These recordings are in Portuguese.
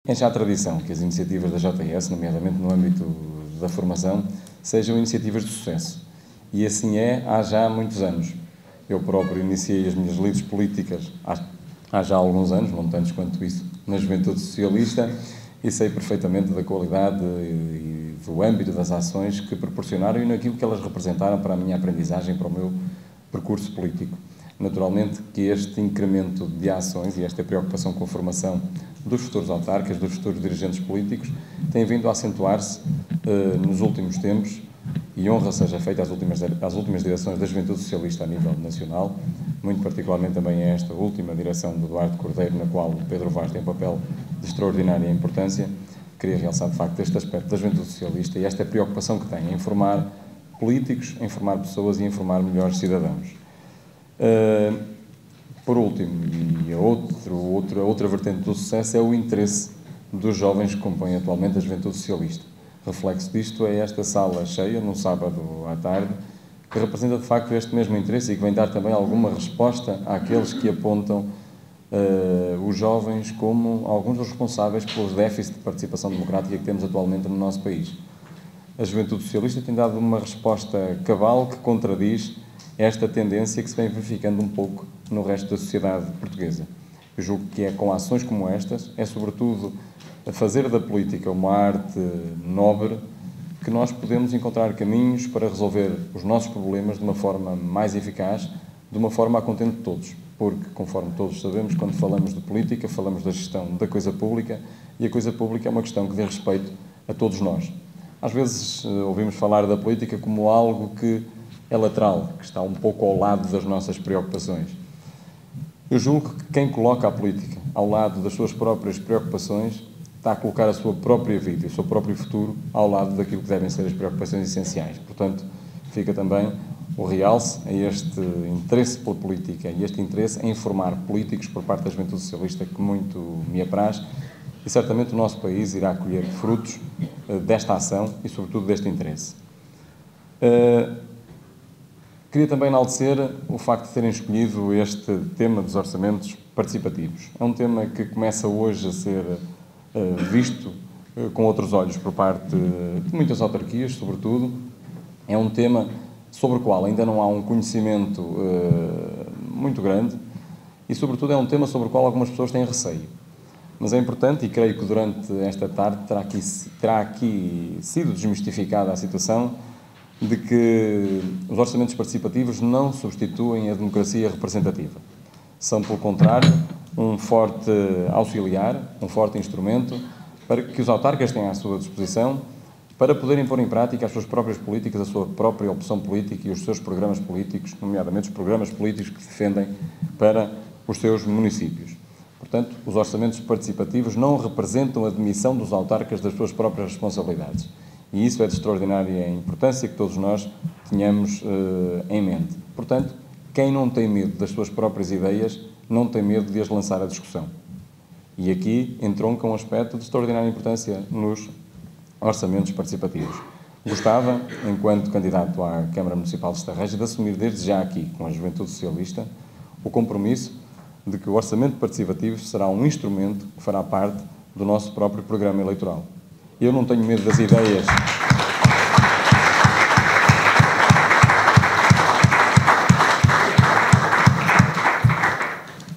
É já a tradição que as iniciativas da JS, nomeadamente no âmbito da formação, sejam iniciativas de sucesso. E assim é há já muitos anos. Eu próprio iniciei as minhas lides políticas há já alguns anos, não tantos quanto isso, na Juventude Socialista, e sei perfeitamente da qualidade e do âmbito das ações que proporcionaram e naquilo que elas representaram para a minha aprendizagem, para o meu percurso político. Naturalmente que este incremento de ações e esta preocupação com a formação dos futuros autarcas, dos futuros dirigentes políticos, tem vindo a acentuar-se nos últimos tempos, e honra seja feita às últimas direções da Juventude Socialista a nível nacional, muito particularmente também a esta última direção do Eduardo Cordeiro, na qual o Pedro Vaz tem um papel de extraordinária importância. Queria realçar, de facto, este aspecto da Juventude Socialista e esta preocupação que tem em formar políticos, em formar pessoas e em formar melhores cidadãos. Por último, e a outra vertente do sucesso é o interesse dos jovens que compõem atualmente a Juventude Socialista. Reflexo disto é esta sala cheia, num sábado à tarde, que representa de facto este mesmo interesse e que vem dar também alguma resposta àqueles que apontam os jovens como alguns dos responsáveis pelos déficits de participação democrática que temos atualmente no nosso país. A Juventude Socialista tem dado uma resposta cabal que contradiz esta tendência que se vem verificando um pouco no resto da sociedade portuguesa. Eu julgo que é com ações como estas, é sobretudo a fazer da política uma arte nobre, que nós podemos encontrar caminhos para resolver os nossos problemas de uma forma mais eficaz, de uma forma a contento de todos. Porque, conforme todos sabemos, quando falamos de política, falamos da gestão da coisa pública, e a coisa pública é uma questão que diz respeito a todos nós. Às vezes ouvimos falar da política como algo que é lateral, que está um pouco ao lado das nossas preocupações. Eu julgo que quem coloca a política ao lado das suas próprias preocupações está a colocar a sua própria vida e o seu próprio futuro ao lado daquilo que devem ser as preocupações essenciais. Portanto, fica também o realce a este interesse pela política e este interesse em formar políticos por parte da Juventude Socialista que muito me apraz, e certamente o nosso país irá colher frutos desta ação e, sobretudo, deste interesse. Queria também enaltecer o facto de terem escolhido este tema dos orçamentos participativos. É um tema que começa hoje a ser visto com outros olhos por parte de muitas autarquias, sobretudo. É um tema sobre o qual ainda não há um conhecimento muito grande e, sobretudo, é um tema sobre o qual algumas pessoas têm receio. Mas é importante, e creio que durante esta tarde terá aqui sido desmistificada a situação de que os orçamentos participativos não substituem a democracia representativa. São, pelo contrário, um forte auxiliar, um forte instrumento para que os autarcas tenham à sua disposição para poderem pôr em prática as suas próprias políticas, a sua própria opção política e os seus programas políticos, nomeadamente os programas políticos que defendem para os seus municípios. Portanto, os orçamentos participativos não representam a demissão dos autarcas das suas próprias responsabilidades. E isso é de extraordinária importância que todos nós tenhamos em mente. Portanto, quem não tem medo das suas próprias ideias, não tem medo de as lançar à discussão. E aqui entronca um aspecto de extraordinária importância nos orçamentos participativos. Gostava, enquanto candidato à Câmara Municipal de Estarreja, de assumir desde já aqui, com a Juventude Socialista, o compromisso de que o orçamento participativo será um instrumento que fará parte do nosso próprio programa eleitoral. Eu não tenho medo das ideias.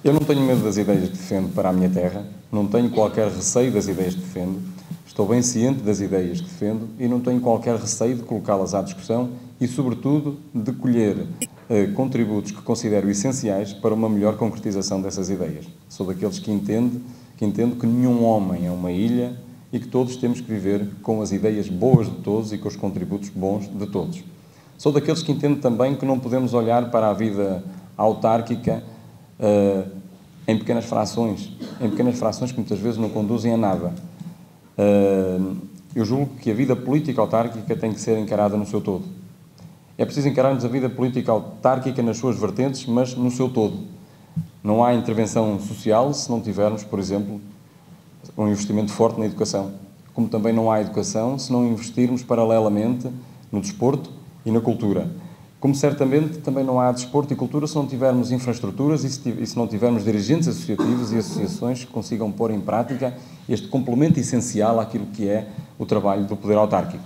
Eu não tenho medo das ideias que defendo para a minha terra, não tenho qualquer receio das ideias que defendo, estou bem ciente das ideias que defendo e não tenho qualquer receio de colocá-las à discussão e, sobretudo, de colher contributos que considero essenciais para uma melhor concretização dessas ideias. Sou daqueles que entendo que nenhum homem é uma ilha e que todos temos que viver com as ideias boas de todos e com os contributos bons de todos. Sou daqueles que entendo também que não podemos olhar para a vida autárquica em pequenas frações que muitas vezes não conduzem a nada. Eu julgo que a vida política autárquica tem que ser encarada no seu todo. É preciso encararmos a vida política autárquica nas suas vertentes, mas no seu todo. Não há intervenção social se não tivermos, por exemplo, um investimento forte na educação. Como também não há educação se não investirmos paralelamente no desporto e na cultura. Como certamente também não há desporto e cultura se não tivermos infraestruturas e se não tivermos dirigentes associativos e associações que consigam pôr em prática este complemento essencial àquilo que é o trabalho do poder autárquico.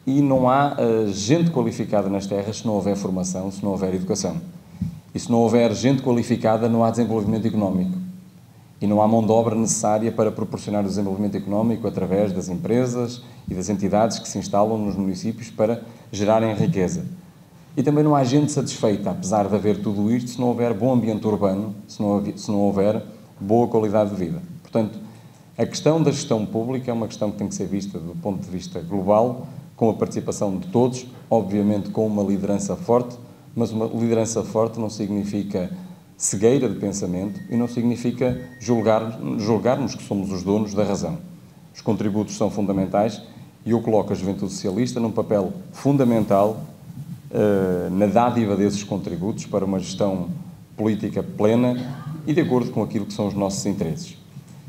E não há gente qualificada nas terras se não houver formação, se não houver educação. E se não houver gente qualificada, não há desenvolvimento económico. E não há mão de obra necessária para proporcionar o desenvolvimento económico através das empresas e das entidades que se instalam nos municípios para gerarem riqueza. E também não há gente satisfeita, apesar de haver tudo isto, se não houver bom ambiente urbano, se não houver boa qualidade de vida. Portanto, a questão da gestão pública é uma questão que tem que ser vista do ponto de vista global, com a participação de todos, obviamente com uma liderança forte, mas uma liderança forte não significa cegueira de pensamento e não significa julgarmos que somos os donos da razão. Os contributos são fundamentais e eu coloco a Juventude Socialista num papel fundamental na dádiva desses contributos para uma gestão política plena e de acordo com aquilo que são os nossos interesses.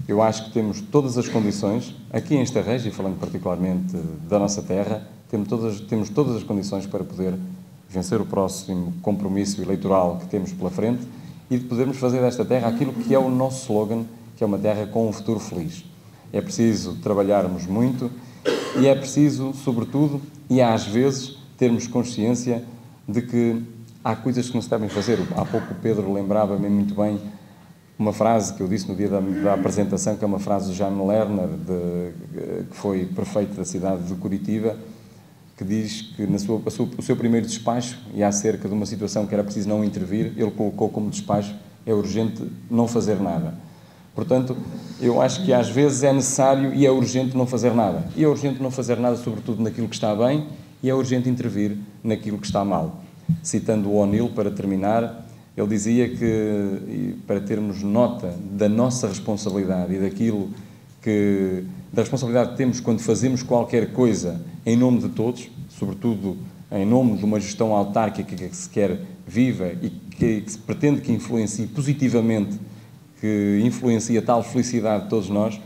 Eu acho que temos todas as condições, aqui em Estarreja, e falando particularmente da nossa terra, temos todas as condições para poder vencer o próximo compromisso eleitoral que temos pela frente e de podermos fazer desta terra aquilo que é o nosso slogan, que é uma terra com um futuro feliz. É preciso trabalharmos muito e é preciso, sobretudo, e às vezes, termos consciência de que há coisas que não se devem fazer. Há pouco o Pedro lembrava-me muito bem uma frase que eu disse no dia da apresentação, que é uma frase do Jaime Lerner, que foi prefeito da cidade de Curitiba, que diz que o seu primeiro despacho, e acerca de uma situação que era preciso não intervir, ele colocou como despacho: é urgente não fazer nada. Portanto, eu acho que às vezes é necessário e é urgente não fazer nada. E é urgente não fazer nada, sobretudo naquilo que está bem, e é urgente intervir naquilo que está mal. Citando o O'Neill, para terminar, ele dizia que, para termos nota da nossa responsabilidade e da responsabilidade que temos quando fazemos qualquer coisa em nome de todos, sobretudo em nome de uma gestão autárquica que se quer viva e que se pretende que influencie positivamente, que influencie a tal felicidade de todos nós,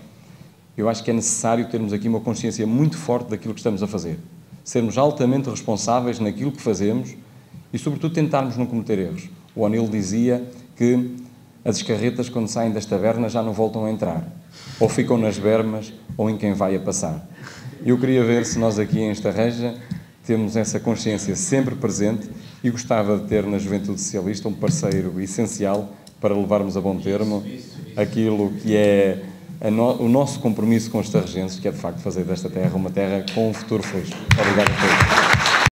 eu acho que é necessário termos aqui uma consciência muito forte daquilo que estamos a fazer. Sermos altamente responsáveis naquilo que fazemos e, sobretudo, tentarmos não cometer erros. O O'Neill dizia que as carretas, quando saem das tabernas, já não voltam a entrar. Ou ficam nas bermas, ou em quem vai a passar. Eu queria ver se nós aqui em Estarreja temos essa consciência sempre presente e gostava de ter na Juventude Socialista um parceiro essencial para levarmos a bom termo aquilo que é o nosso compromisso com os estarrejenses, que é de facto fazer desta terra uma terra com um futuro feliz. Obrigado a todos.